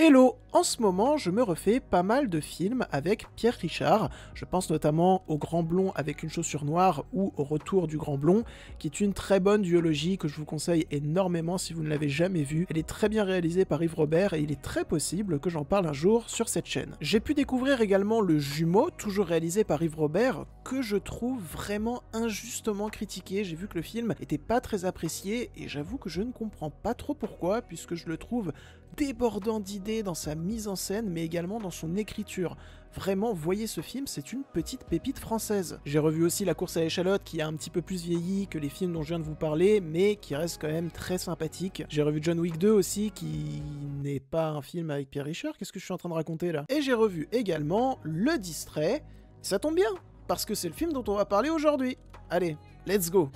Hello! En ce moment, je me refais pas mal de films avec Pierre Richard. Je pense notamment au Grand Blond avec une chaussure noire ou au Retour du Grand Blond, qui est une très bonne duologie que je vous conseille énormément si vous ne l'avez jamais vue. Elle est très bien réalisée par Yves Robert et il est très possible que j'en parle un jour sur cette chaîne. J'ai pu découvrir également Le Jumeau, toujours réalisé par Yves Robert, que je trouve vraiment injustement critiqué. J'ai vu que le film était pas très apprécié et j'avoue que je ne comprends pas trop pourquoi, puisque je le trouve débordant d'idées dans sa mise en scène, mais également dans son écriture. Vraiment, voyez ce film, c'est une petite pépite française. J'ai revu aussi La course à l'échalote, qui a un petit peu plus vieilli que les films dont je viens de vous parler, mais qui reste quand même très sympathique. J'ai revu John Wick 2 aussi, qui n'est pas un film avec Pierre Richard, qu'est-ce que je suis en train de raconter là? Et j'ai revu également Le Distrait, ça tombe bien, parce que c'est le film dont on va parler aujourd'hui. Allez, let's go!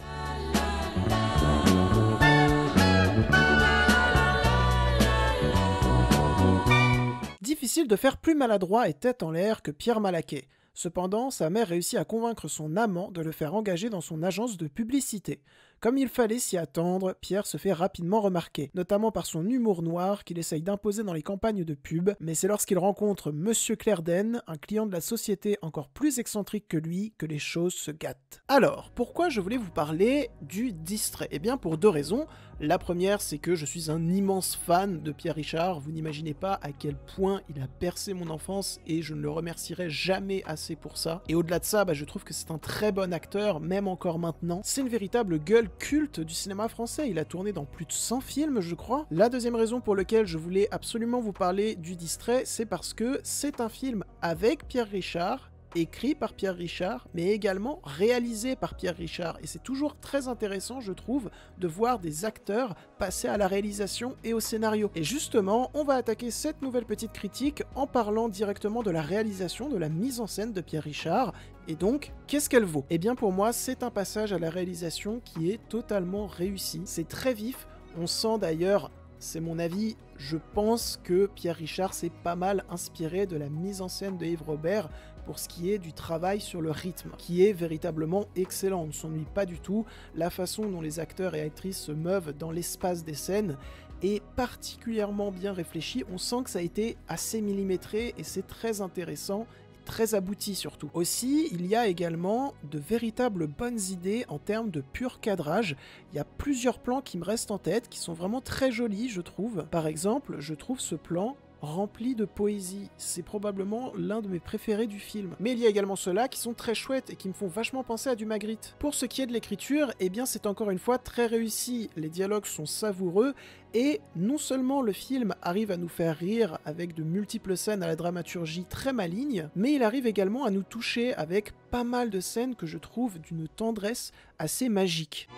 Difficile de faire plus maladroit et tête en l'air que Pierre Malaquet. Cependant, sa mère réussit à convaincre son amant de le faire engager dans son agence de publicité. Comme il fallait s'y attendre, Pierre se fait rapidement remarquer, notamment par son humour noir qu'il essaye d'imposer dans les campagnes de pub, mais c'est lorsqu'il rencontre Monsieur Clerden, un client de la société encore plus excentrique que lui, que les choses se gâtent. Alors, pourquoi je voulais vous parler du Distrait? Eh bien pour deux raisons. La première, c'est que je suis un immense fan de Pierre Richard, vous n'imaginez pas à quel point il a bercé mon enfance et je ne le remercierai jamais assez pour ça. Et au-delà de ça, je trouve que c'est un très bon acteur, même encore maintenant. C'est une véritable gueule culte du cinéma français, il a tourné dans plus de 100 films je crois. La deuxième raison pour laquelle je voulais absolument vous parler du Distrait, c'est parce que c'est un film avec Pierre Richard, écrit par Pierre Richard, mais également réalisé par Pierre Richard. Et c'est toujours très intéressant, je trouve, de voir des acteurs passer à la réalisation et au scénario. Et justement, on va attaquer cette nouvelle petite critique en parlant directement de la réalisation, de la mise en scène de Pierre Richard. Et donc, qu'est-ce qu'elle vaut? Eh bien pour moi, c'est un passage à la réalisation qui est totalement réussi. C'est très vif, on sent d'ailleurs, c'est mon avis, je pense que Pierre Richard s'est pas mal inspiré de la mise en scène de Yves Robert pour ce qui est du travail sur le rythme, qui est véritablement excellent, on ne s'ennuie pas du tout, la façon dont les acteurs et actrices se meuvent dans l'espace des scènes est particulièrement bien réfléchie, on sent que ça a été assez millimétré et c'est très intéressant, très abouti surtout. Aussi, il y a également de véritables bonnes idées en termes de pur cadrage. Il y a plusieurs plans qui me restent en tête, qui sont vraiment très jolis, je trouve. Par exemple, je trouve ce plan rempli de poésie. C'est probablement l'un de mes préférés du film. Mais il y a également ceux-là qui sont très chouettes et qui me font vachement penser à du Magritte. Pour ce qui est de l'écriture, eh bien c'est encore une fois très réussi. Les dialogues sont savoureux et non seulement le film arrive à nous faire rire avec de multiples scènes à la dramaturgie très maligne, mais il arrive également à nous toucher avec pas mal de scènes que je trouve d'une tendresse assez magique.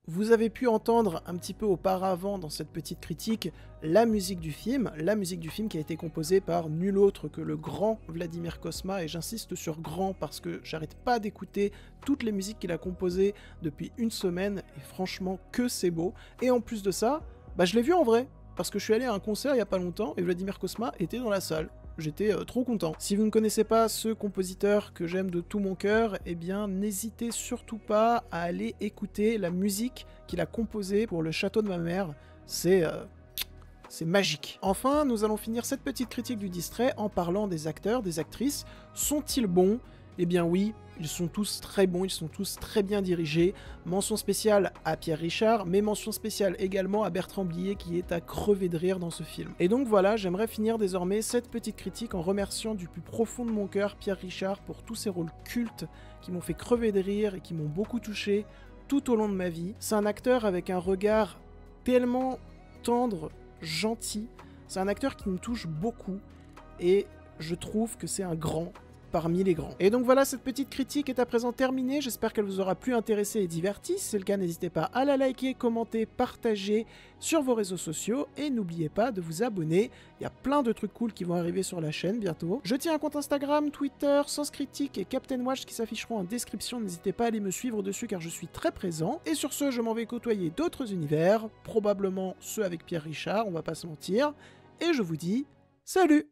Vous avez pu entendre un petit peu auparavant dans cette petite critique la musique du film qui a été composée par nul autre que le grand Vladimir Cosma, et j'insiste sur grand parce que j'arrête pas d'écouter toutes les musiques qu'il a composées depuis une semaine, et franchement que c'est beau. Et en plus de ça, je l'ai vu en vrai, parce que je suis allé à un concert il y a pas longtemps et Vladimir Cosma était dans la salle. J'étais trop content. Si vous ne connaissez pas ce compositeur que j'aime de tout mon cœur, eh bien n'hésitez surtout pas à aller écouter la musique qu'il a composée pour Le Château de ma mère. C'est magique. Enfin, nous allons finir cette petite critique du Distrait en parlant des acteurs, des actrices. Sont-ils bons? Eh bien oui, ils sont tous très bons, ils sont tous très bien dirigés. Mention spéciale à Pierre Richard, mais mention spéciale également à Bertrand Blier qui est à crever de rire dans ce film. Et donc voilà, j'aimerais finir désormais cette petite critique en remerciant du plus profond de mon cœur Pierre Richard pour tous ses rôles cultes qui m'ont fait crever de rire et qui m'ont beaucoup touché tout au long de ma vie. C'est un acteur avec un regard tellement tendre, gentil. C'est un acteur qui me touche beaucoup et je trouve que c'est un grand parmi les grands. Et donc voilà, cette petite critique est à présent terminée, j'espère qu'elle vous aura plu, intéressé et diverti. Si c'est le cas, n'hésitez pas à la liker, commenter, partager sur vos réseaux sociaux, et n'oubliez pas de vous abonner, il y a plein de trucs cool qui vont arriver sur la chaîne bientôt. Je tiens un compte Instagram, Twitter, Sens Critique et Captain Watch qui s'afficheront en description, n'hésitez pas à aller me suivre dessus car je suis très présent. Et sur ce, je m'en vais côtoyer d'autres univers, probablement ceux avec Pierre Richard, on va pas se mentir, et je vous dis salut!